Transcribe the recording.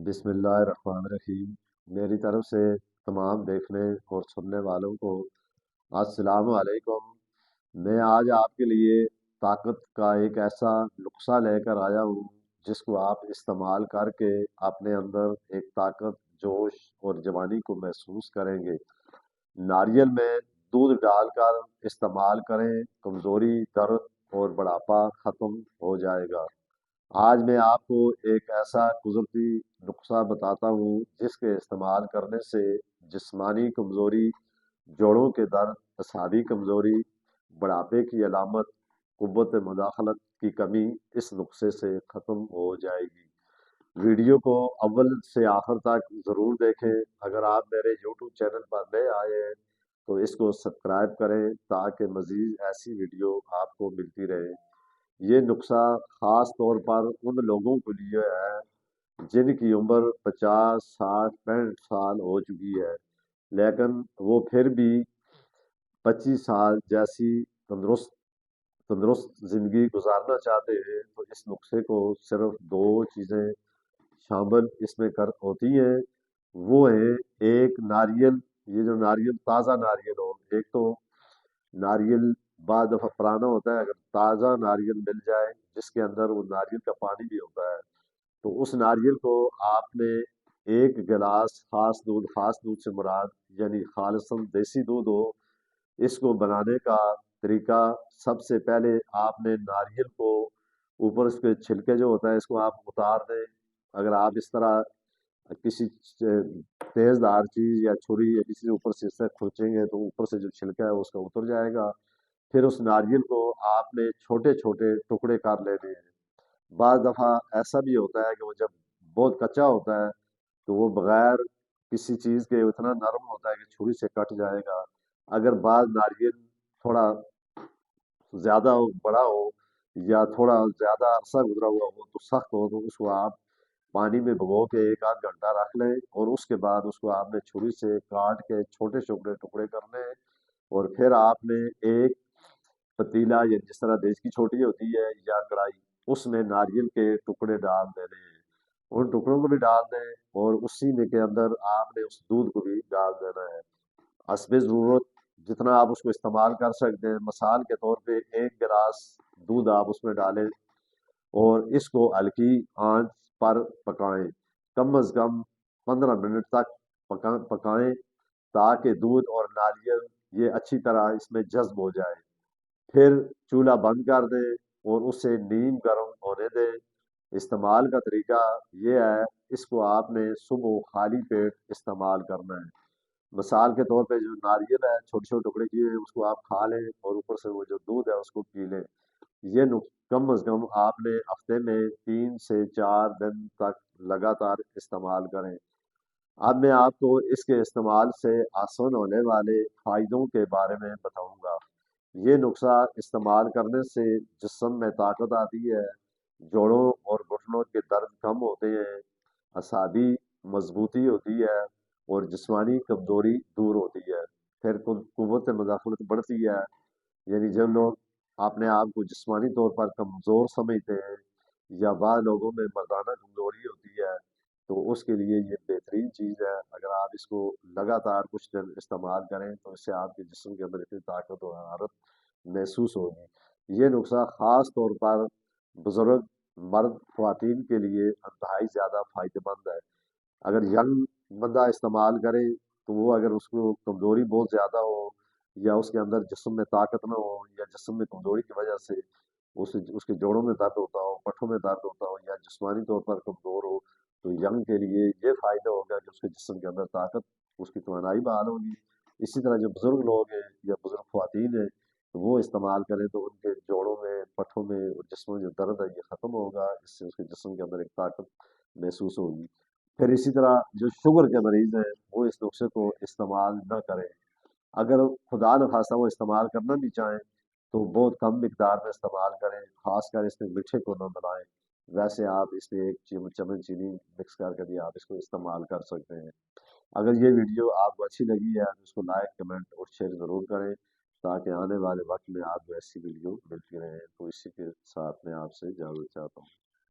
बिस्मिल्लाह रहमान रहीम। मेरी तरफ से तमाम देखने और सुनने वालों को अस्सलाम वालेकुम। मैं आज आपके लिए ताकत का एक ऐसा नुस्खा लेकर आया हूँ जिसको आप इस्तेमाल करके अपने अंदर एक ताकत, जोश और जवानी को महसूस करेंगे। नारियल में दूध डालकर इस्तेमाल करें, कमज़ोरी, दर्द और बुढ़ापा ख़त्म हो जाएगा। आज मैं आपको एक ऐसा कुदरती नुस्खा बताता हूँ जिसके इस्तेमाल करने से जिस्मानी कमज़ोरी, जोड़ों के दर्द, असाबी कमज़ोरी, बुढ़ापे की अलामत, कुव्वत मुदाखलत की कमी इस नुस्खे से ख़त्म हो जाएगी। वीडियो को अव्वल से आखिर तक ज़रूर देखें। अगर आप मेरे यूट्यूब चैनल पर नए आए हैं तो इसको सब्सक्राइब करें ताकि मज़ीद ऐसी वीडियो आपको मिलती रहे। ये नुस्खा खास तौर पर उन लोगों के लिए है जिनकी उम्र 50, 60, 65 साल हो चुकी है, लेकिन वो फिर भी 25 साल जैसी तंदुरुस्त तंदुरुस्त जिंदगी गुजारना चाहते हैं। तो इस नुस्खे को सिर्फ दो चीज़ें शामिल इसमें कर होती हैं। वो है एक नारियल, ये जो नारियल ताज़ा नारियल हो, एक तो नारियल बाद दफ़ा पुराना होता है, अगर ताज़ा नारियल मिल जाए जिसके अंदर वो नारियल का पानी भी होता है तो उस नारियल को आपने एक गिलास खास दूध से मुराद यानी खालिसन देसी दूध हो, इसको बनाने का तरीका, सबसे पहले आपने नारियल को ऊपर उसके छिलके जो होता है इसको आप उतार दें। अगर आप इस तरह किसी तेजदार चीज या छुरी या किसी ऊपर से इस तरह खुरचेंगे तो ऊपर से जो छिलका है उसका उतर जाएगा। फिर उस नारियल को आपने छोटे छोटे टुकड़े कर लेने हैं। बाज़ दफ़ा ऐसा भी होता है कि वो जब बहुत कच्चा होता है तो वो बगैर किसी चीज़ के इतना नरम होता है कि छुरी से कट जाएगा। अगर बाज़ नारियल थोड़ा ज़्यादा हो, बड़ा हो या थोड़ा ज़्यादा अरसा गुजरा हुआ हो तो सख्त हो तो उसको आप पानी में भिगो के एक आध घंटा रख लें और उसके बाद उसको आपने छुरी से काट के छोटे छोटे टुकड़े करने हैं। और फिर आपने एक पतीला या जिस तरह देश की छोटी होती है या कढ़ाई, उसमें नारियल के टुकड़े डाल देने हैं। उन टुकड़ों को भी डाल दें और उसी में के अंदर आपने उस दूध को भी डाल देना है। हस्बे ज़रूरत जितना आप उसको इस्तेमाल कर सकते हैं। मिसाल के तौर पे एक गिलास दूध आप उसमें डालें और इसको हल्की आंच पर पकाएं, कम अज कम 15 मिनट तक पकाएं ताकि दूध और नारियल ये अच्छी तरह इसमें जज्ब हो जाए। फिर चूल्हा बंद कर दें और उसे नीम गर्म होने दें। इस्तेमाल का तरीका ये है, इसको आपने सुबह खाली पेट इस्तेमाल करना है। मिसाल के तौर पे जो नारियल है छोटे छोटे टुकड़े किए हैं उसको आप खा लें और ऊपर से वो जो दूध है उसको पी लें। ये कम अज कम आपने हफ्ते में 3 से 4 दिन तक लगातार इस्तेमाल करें। अब मैं आपको इसके इस्तेमाल से आसान होने वाले फायदों के बारे में बताऊंगा। ये नुस्खा इस्तेमाल करने से जिस्म में ताकत आती है, जोड़ों और घुटनों के दर्द कम होते हैं, असाबी मजबूती होती है और जिस्मानी कमजोरी दूर होती है। फिर कुव्वत मुदाखलत बढ़ती है, यानी जब लोग अपने आप को जिस्मानी तौर पर कमजोर समझते हैं या बाद लोगों में मर्दाना कमजोरी होती है तो उसके लिए ये बेहतरीन चीज़ है। अगर आप इसको लगातार कुछ दिन इस्तेमाल करें तो इससे आपके जिस्म के अंदर इतनी ताकत और हरारत महसूस होगी। ये नुस्खा खास तौर पर बुजुर्ग, मर्द, ख्वातीन के लिए इंतहाई ज़्यादा फायदेमंद है। अगर यंग बंदा इस्तेमाल करे तो वो अगर उसको कमजोरी बहुत ज़्यादा हो या उसके अंदर जिस्म में ताकत ना हो या जिस्म में कमजोरी की वजह से उसके जोड़ों में दर्द होता हो, पट्ठों में दर्द होता हो या जिस्मानी तौर पर कमजोर हो तो यंग के लिए ये फायदा होगा कि उसके जिस्म के अंदर ताकत, उसकी तवानाई बहाल होगी। इसी तरह जो बुजुर्ग लोग हैं या बुजुर्ग ख्वातीन हैं तो वो इस्तेमाल करें तो उनके जोड़ों में, पट्ठों में और जिस्म में जो दर्द है ये ख़त्म होगा। इससे उसके जिस्म के अंदर एक ताकत महसूस होगी। फिर इसी तरह जो शुगर के मरीज हैं वो इस नुस्खे को इस्तेमाल न करें। अगर खुदा न खास्ता वो इस्तेमाल करना भी चाहें तो बहुत कम मिकदार में इस्तेमाल करें, खासकर इसमें मीठे को न मिलाएं। वैसे आप इसमें एक चम्मच चीनी मिक्स करके भी आप इसको इस्तेमाल कर सकते हैं। अगर ये वीडियो आपको अच्छी लगी है तो इसको लाइक, कमेंट और शेयर ज़रूर करें ताकि आने वाले वक्त में आपको ऐसी वीडियो मिलती रहे। तो इसी के साथ मैं आपसे इजाज़त चाहता हूँ।